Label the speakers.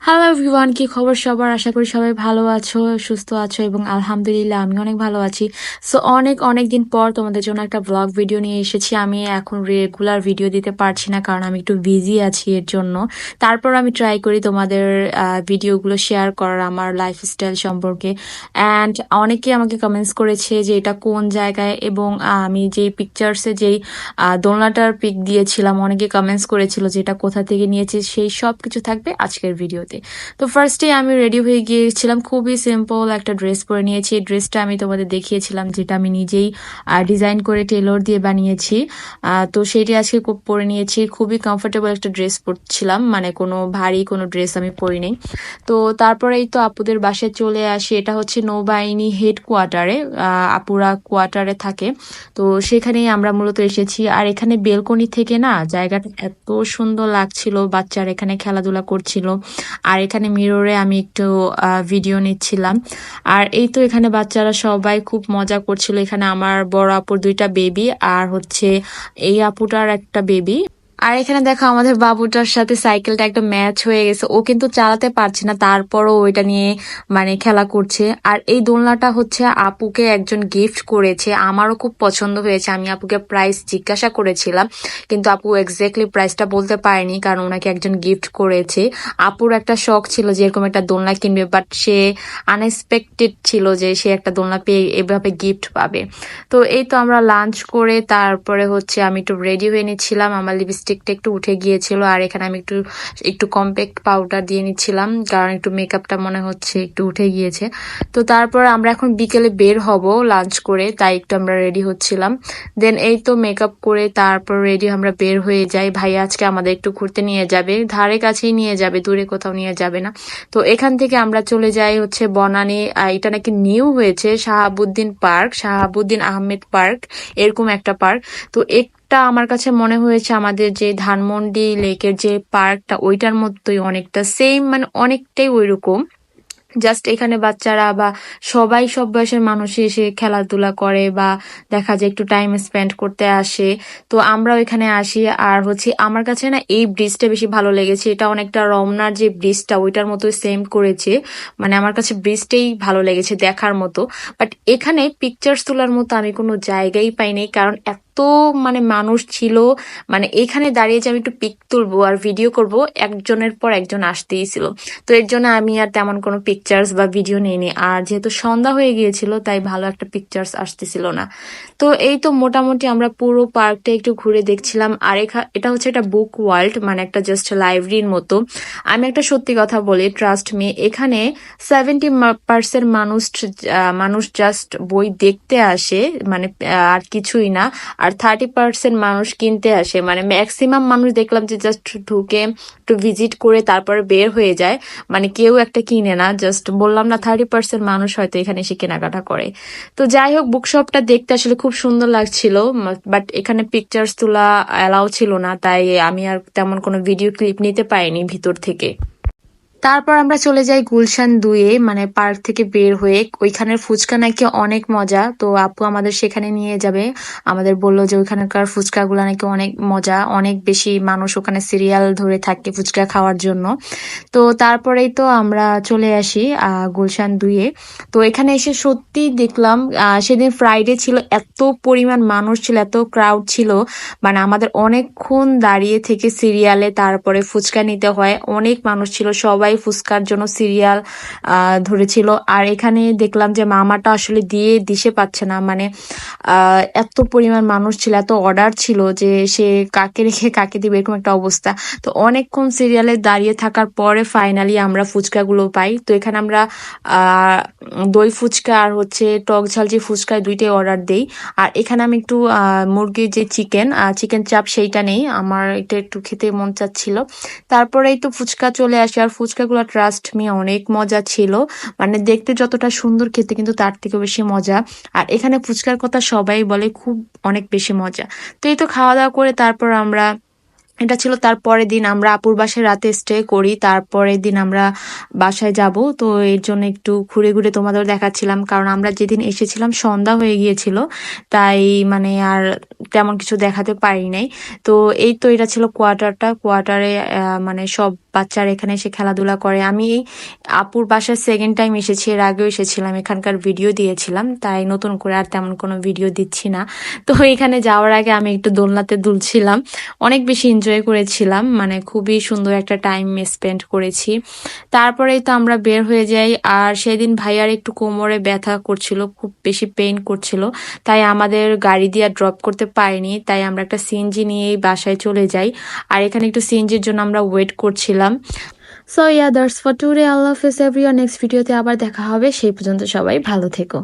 Speaker 1: Hello everyone, কি খবর সবার? আশা করি সবাই ভালো আছো, সুস্থ আছো এবং আলহামদুলিল্লাহ আমি অনেক ভালো আছি। সো অনেক দিন পর তোমাদের জন্য একটা ব্লগ ভিডিও নিয়ে এসেছি। আমি এখন রেগুলার ভিডিও দিতে পারছি না কারণ আমি একটু বিজি আছি এর জন্য। তারপর আমি ট্রাই করি তোমাদের ভিডিওগুলো শেয়ার করার আমার লাইফস্টাইল সম্পর্কে। অ্যান্ড অনেকে আমাকে কমেন্টস করেছে যে এটা কোন জায়গায়, এবং আমি যেই পিকচার্সে যেই দোলনাটার পিক দিয়েছিলাম, অনেকে কমেন্টস করেছিল যে এটা কোথা থেকে নিয়েছি। সেই সব কিছু থাকবে আজকের ভিডিওতে। তো ফার্স্টে আমি রেডি হয়ে গিয়েছিলাম, খুবই সিম্পল একটা ড্রেস পরে নিয়েছি। এই ড্রেসটা আমি তোমাদের দেখিয়েছিলাম, যেটা আমি নিজেই ডিজাইন করে টেলর দিয়ে বানিয়েছি। তো সেটি আজকে পরে নিয়েছি। খুবই কমফোর্টেবল একটা ড্রেস পরছিলাম, মানে কোনো ভারী কোনো ড্রেস আমি পরিনি। তো তারপরেই তো আপুদের বাসায় চলে আসি। এটা হচ্ছে নৌবাহিনী হেডকোয়ার্টারে, আপুরা কোয়ার্টারে থাকে। তো সেখানেই আমরা মূলত এসেছি। আর এখানে বেলকনি থেকে না জায়গাটা এত সুন্দর লাগছিল, বাচ্চারা এখানে খেলাধুলা করছিল। আর এখানে মিররে আমি একটু ভিডিও নিচ্ছিলাম। আর এই তো এখানে বাচ্চারা সবাই খুব মজা করছিল। এখানে আমার বড় আপুর দুইটা বেবি, আর হচ্ছে এই আপুটার একটা বেবি। আর এখানে দেখো আমাদের বাবুটার সাথে সাইকেলটা একটা ম্যাচ হয়ে গেছে। ও কিন্তু চালাতে পারছে না, তারপরও ওইটা নিয়ে মানে খেলা করছে। আর এই দোলনাটা হচ্ছে আপুকে একজন গিফট করেছে, আমারও খুব পছন্দ হয়েছে। আমি আপুকে প্রাইস জিজ্ঞাসা করেছিলাম, কিন্তু আপু এক্স্যাক্টলি প্রাইসটা বলতে পারেনি, কারণ ওনাকে একজন গিফট করেছে। আপুর একটা শখ ছিল যে এরকম একটা দোলনা কিনবে, বাট সে আনএক্সপেক্টেড ছিল যে সে একটা দোলনা পেয়ে এভাবে গিফট পাবে। তো এই তো আমরা লাঞ্চ করে তারপরে হচ্ছে আমি একটু রেডি হয়ে নিচ্ছিলাম। আমার লিপস্টিকটা একটু উঠে গিয়েছিল, আর এখানে আমি একটু একটু কম্প্যাক্ট পাউডার দিয়ে নিচ্ছিলাম, কারণ একটু মেকআপটা মনে হচ্ছে একটু উঠে গিয়েছে। তো তারপর আমরা এখন বিকেলে বের হব লাঞ্চ করে, তাই একটু আমরা রেডি হচ্ছিলাম। দেন এই তো মেকআপ করে তারপর রেডি আমরা বের হয়ে যাই। ভাই আজকে আমাদের একটু ঘুরতে নিয়ে যাবে, ধারে কাছেই নিয়ে যাবে, দূরে কোথাও নিয়ে যাবে না। তো এখান থেকে আমরা চলে যাই হচ্ছে বনানী। এটা নাকি নিউ হয়েছে, শাহাবুদ্দিন পার্ক, শাহাবুদ্দিন আহমেদ পার্ক, এরকম একটা পার্ক। তো একটা আমার কাছে মনে হয়েছে আমাদের যে ধানমন্ডি লেকের যে পার্কটা, ওইটার মতোই অনেকটা সেম, মানে অনেকটাই ওইরকম। জাস্ট এখানে বাচ্চারা বা সবাই সব বয়সের মানুষ এসে খেলাধুলা করে বা দেখা যায় একটু টাইম স্পেন্ড করতে আসে। তো আমরাও এখানে আসি। আর হচ্ছে আমার কাছে না এই ব্রিজটা বেশি ভালো লেগেছে। এটা অনেকটা রমনার যে ব্রিজটা ওইটার মতো সেম করেছে, মানে আমার কাছে ব্রিজটাই ভালো লেগেছে দেখার মতো। বাট এখানে পিকচার্স তোলার মতো আমি কোনো জায়গাই পাইনি, কারণ এত মানে মানুষ ছিল। মানে এখানে দাঁড়িয়ে যে আমি একটু পিক তুলবো আর ভিডিও করব, একজনের পর একজন আসতেই ছিল। তো এর জন্য আমি আর তেমন কোনো পিকচার্স বা ভিডিও নিইনি। আর যেহেতু সন্ধ্যা হয়ে গিয়েছিল, তাই ভালো একটা পিকচার্স আসতেছিল না। তো এই তো মোটামুটি আমরা পুরো পার্কটা একটু ঘুরে দেখছিলাম। আর এটা হচ্ছে একটা বুক ওয়ার্ল্ড, মানে একটা জাস্ট লাইব্রেরির মতো। আমি একটা সত্যি কথা বলি, ট্রাস্ট মি, এখানে 70% মানুষ জাস্ট বই দেখতে আসে, মানে আর কিছুই না। আর 30% মানুষ কিনতে আসে। মানে ম্যাক্সিমাম মানুষ দেখলাম যে জাস্ট ঢুকে একটু ভিজিট করে তারপরে বের হয়ে যায়, মানে কেউ একটা কিনে না। জাস্ট বললাম না, 30% মানুষ হয়তো এখানে এসে কেনাকাটা করে। তো যাই হোক, বুকশপটা দেখতে আসলে খুব সুন্দর লাগছিল, বাট এখানে পিকচার্স তোলা অ্যালাউ ছিল না, তাই আমি আর তেমন কোনো ভিডিও ক্লিপ নিতে পারিনি ভিতর থেকে। তারপর আমরা চলে যাই গুলশান 2-এ, মানে পার্ক থেকে বের হয়ে। ওইখানের ফুচকা নাকি অনেক মজা, তো আপু আমাদের সেখানে নিয়ে যাবে। আমাদের বললো যে ওইখানকার ফুচকাগুলো নাকি অনেক মজা, অনেক বেশি মানুষ ওখানে সিরিয়াল ধরে থাকে ফুচকা খাওয়ার জন্য। তো তারপরেই তো আমরা চলে আসি গুলশান 2-এ। তো এখানে এসে সত্যি দেখলাম, সেদিন ফ্রাইডে ছিল, এত পরিমাণ মানুষ ছিল, এত ক্রাউড ছিল, মানে আমাদের অনেকক্ষণ দাঁড়িয়ে থেকে সিরিয়ালে তারপরে ফুচকা নিতে হয়। অনেক মানুষ ছিল, সবাই ফুচকার জন্য সিরিয়াল ধরেছিল। আর এখানে দেখলাম যে মামাটা আসলে দিয়ে দিশে পাচ্ছে না, মানে এত পরিমাণ মানুষ ছিল, এত অর্ডার ছিল যে সে কাকে রেখে কাকে দিবে, এরকম একটা অবস্থা। তো অনেকক্ষণ সিরিয়ালে দাঁড়িয়ে থাকার পরে ফাইনালি আমরা ফুচকাগুলো পাই। তো এখানে আমরা আহ দই ফুচকা আর হচ্ছে টক ঝাল যে ফুচকা, দুইটাই অর্ডার দেই। আর এখানে আমি একটু মুরগির যে চিকেন চাপ সেইটা নেই, আমার এটা একটু খেতে মন চাচ্ছিল। তারপরেই তো ফুচকা চলে আসে। আর ফুচকাগুলো ট্রাস্ট মি অনেক মজা ছিল, মানে দেখতে যতটা সুন্দর, খেতে কিন্তু তার থেকে বেশি মজা। আর এখানে ফুচকার কথা সবাই বলে, খুব অনেক বেশি মজা। তো এই তো খাওয়া দাওয়া করে তারপর আমরা, এটা ছিল তারপরের দিন, আমরা আপুর বাসায় রাতে স্টে করি। তারপরের দিন আমরা বাসায় যাব। তো এর জন্য একটু ঘুরে ঘুরে তোমাদের দেখাচ্ছিলাম, কারণ আমরা যেদিন এসেছিলাম সন্ধ্যা হয়ে গিয়েছিল, তাই মানে আর তেমন কিছু দেখাতে পারি নাই। তো এই তো এটা ছিল কোয়ার্টারে, মানে সব বাচ্চারা এখানে এসে খেলাধুলা করে। আমি এই আপুর বাসায় সেকেন্ড টাইম এসেছি, এর আগেও এসেছিলাম, এখানকার ভিডিও দিয়েছিলাম, তাই নতুন করে আর তেমন কোনো ভিডিও দিচ্ছি না। তো এখানে যাওয়ার আগে আমি একটু দোলনাতে দুলছিলাম, অনেক বেশি এনজয় করেছিলাম, মানে খুবই সুন্দর একটা টাইম স্পেন্ড করেছি। তারপরেই তো আমরা বের হয়ে যাই। আর সেদিন ভাইয়ার একটু কোমরে ব্যথা করছিল, খুব বেশি পেইন করছিল, তাই আমাদের গাড়ি দিয়ে ড্রপ করতে পারিনি, তাই আমরা একটা সিএনজি নিয়েই বাসায় চলে যাই। আর এখানে একটু সিএনজির জন্য আমরা ওয়েট করছিলাম। So yeah that's for today. আল্লাহ হাফেজ এভরিওয়ান। নেক্সট ভিডিওতে আবার দেখা হবে, সেই পর্যন্ত সবাই ভালো থেকো।